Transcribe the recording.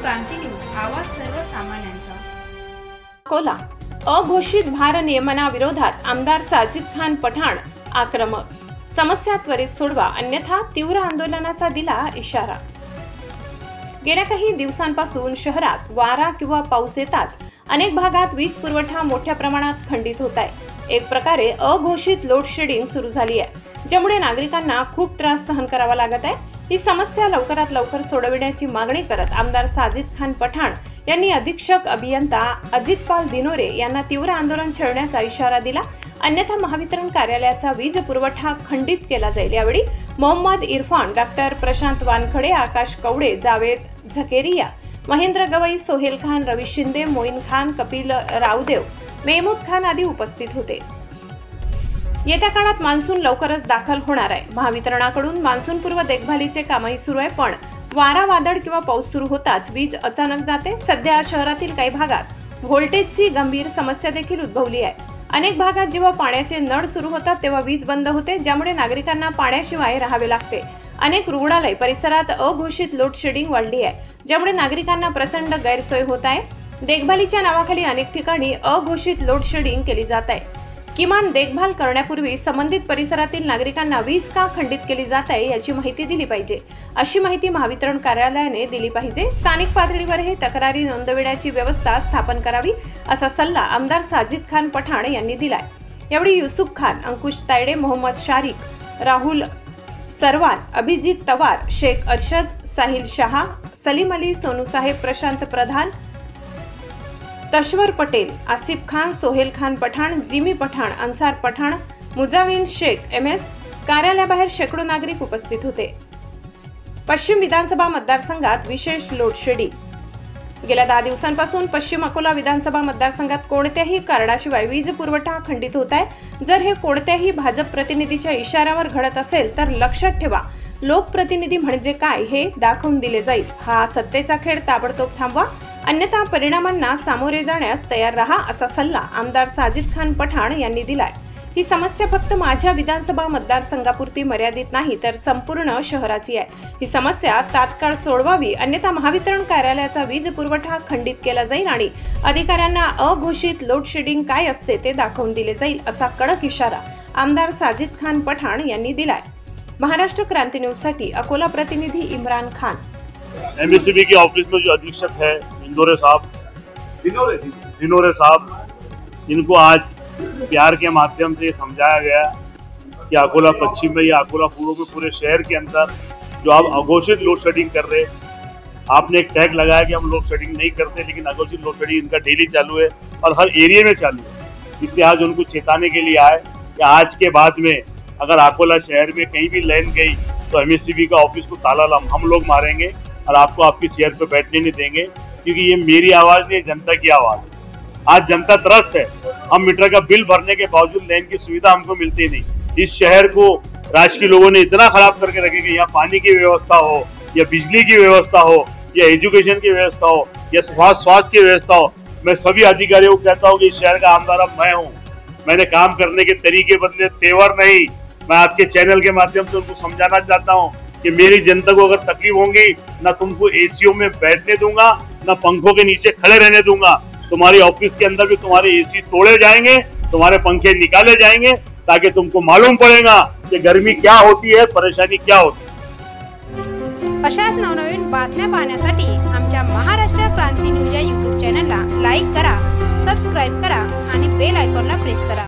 क्रांती news, आवाज सर्वसामान्यांचा। अकोला अघोषित भारनियमनाविरोधात आमदार साजिद खान पठाण आक्रमक। समस्या त्वरित सोडवा अन्यथा तीव्र आंदोलनाचा दिला इशारा। गेल्या काही दिवसांपासून शहरात वारा किंवा पाऊस येताच अनेक भागात वीज पुरवठा मोठ्या प्रमाणात खंडित होत आहे। एक प्रकारे अघोषित लोड शेडिंग सुरू झाली आहे, ज्यामुळे नागरिकांना खूप त्रास सहन करावा लागत आहे। ही समस्या लवकरात लवकर सोडविण्याची मागणी करत आमदार साजिद खान पठाण यांनी अधीक्षक अभियंता अजितपाल दिनोरे यांना तीव्र आंदोलन छेडण्याचा इशारा दिला, अन्यथा महावितरण कार्यालयाचा वीज पुरवठा खंडित केला जाईल। यावेळी मोहम्मद इरफान, डॉक्टर प्रशांत वानखडे, आकाश कवडे, जावेद झकेरिया, महेंद्र गवई, सोहेल खान, रवी शिंदे, मोईन खान, कपिल रावदेव, मेहमूद खान आदी उपस्थित होते। येत्या काळात मान्सून लवकरच दाखल होणार आहे। महावितरणाकडून मान्सून पूर्व देखभालीचे कामही सुरू आहे, पण वारा, वादळ किंवा पाऊस सुरू होताच वीज अचानक जाते। सध्या शहरातील काही भागात व्होल्टेजची गंभीर समस्या देखील उद्भवली आहे। अनेक भागात जेव्हा पाण्याचे नळ सुरू होतात तेव्हा वीज बंद होते, ज्यामुळे नागरिकांना पाण्याशिवाय राहावे लागते। अनेक रुग्णालय परिसरात अघोषित लोड शेडिंग वाढली आहे, ज्यामुळे नागरिकांना प्रचंड गैरसोय होत आहे। देखभालीच्या नावाखाली अनेक ठिकाणी अघोषित लोड शेडिंग केली जात आहे। किमान देखभाल करण्यापूर्वी संबंधित परिसरातील नागरिकांना वीज का खंडित केली जात आहे याची माहिती दिली पाहिजे, अशी माहिती महावितरण कार्यालयाने दिली पाहिजे। स्थानिक पातळीवरही तक्रारी नोंदविण्याची व्यवस्था स्थापन करावी, असा सल्ला आमदार साजिद खान पठाण यांनी दिलाय। यावेळी युसुफ खान, अंकुश तायडे, मोहम्मद शारिक, राहुल सरवान, अभिजित तवार, शेख अर्शद, साहिल शहा, सलीम अली, सोनू साहेब, प्रशांत प्रधान, तशवर पटेल, आसिफ खान, सोहेल खान पठाण, जिमी पठाण, अन्सार पठाण, मुजाविन शेख, MS कार्यालयाबाहेर शेकडो नागरिक उपस्थित होते। पश्चिम विधानसभा मतदारसंघात विशेष लोड शेडिंग। गेल्या 10 दिवसांपासून पश्चिम अकोला विधानसभा मतदारसंघात कोणत्याही कारणाशिवाय वीज पुरवठा खंडित होत आहे। जर हे कोणत्याही भाजप प्रतिनिधीच्या इशाऱ्यावर घडत असेल तर लक्षात ठेवा, लोकप्रतिनिधी म्हणजे काय हे दाखवून दिले जाईल। हा सत्तेचा खेळ ताबडतोब थांबवा, अन्यथा परिणामांना सामोरे जाण्यास तयार रहा, असा सल्ला आमदार साजिद खान पठाण यांनी दिलाय। ही समस्या फक्त माझ्या विधानसभा मतदारसंघापुरती मर्यादित नाही, तर संपूर्ण शहराची आहे। ही समस्या तात्काळ सोडवावी, अन्यथा महावितरण कार्यालयाचा वीज पुरवठा खंडित केला जाईल आणि अधिकाऱ्यांना अघोषित लोड शेडिंग काय असते ते दाखवून दिले जाईल, असा कडक इशारा आमदार साजिद खान पठाण यांनी दिलाय। महाराष्ट्र क्रांती न्यूज साठी अकोला प्रतिनिधी इमरान खान। MSCB के ऑफिस में जो अधीक्षक है दिनोरे साहब, इनको आज प्यार के माध्यम से समझाया गया कि अकोला पश्चिम में या अकोला पूर्व में पूरे शहर के अंदर जो आप अघोषित लोड शेडिंग कर रहे, आपने एक टैग लगाया कि हम लोड शेडिंग नहीं करते, लेकिन अघोषित लोड शेडिंग इनका डेली चालू है और हर एरिया में चालू है। इसलिए आज उनको चेताने के लिए आए कि आज के बाद में अगर अकोला शहर में कहीं भी लाइन गई तो MSCB का ऑफिस को ताला हम लोग मारेंगे और आपको आपकी चेयर पे बैठने नहीं देंगे, क्योंकि ये मेरी आवाज नहीं, जनता की आवाज है। आज जनता त्रस्त है। हम मीटर का बिल भरने के बावजूद लाइन की सुविधा हमको मिलती नहीं। इस शहर को राज्य के लोगों ने इतना खराब करके रखे कि यहाँ पानी की व्यवस्था हो, या बिजली की व्यवस्था हो, या एजुकेशन की व्यवस्था हो, या स्वास्थ्य की व्यवस्था हो। मैं सभी अधिकारियों को कहता हूँ कि इस शहर का आमदार अब मैं हूँ। मैंने काम करने के तरीके बदले, तेवर नहीं। मैं आपके चैनल के माध्यम से उनको समझाना चाहता हूँ कि मेरी जनता को अगर तकलीफ होगी, ना तुमको एसीओ में बैठने दूंगा, ना पंखों के नीचे खड़े रहने दूंगा। तुम्हारी ऑफिस के अंदर भी तुम्हारे एसी तोड़े जाएंगे, तुम्हारे पंखे निकाले जाएंगे, ताकि तुमको मालूम पड़ेगा कि गर्मी क्या होती है, परेशानी क्या होती है। अशाच नवनवीन बातम्या पाहण्यासाठी आमच्या महाराष्ट्र क्रांती न्यूज या YouTube चॅनलला लाईक करा, सबस्क्राईब करा आणि बेल आयकॉनला प्रेस करा।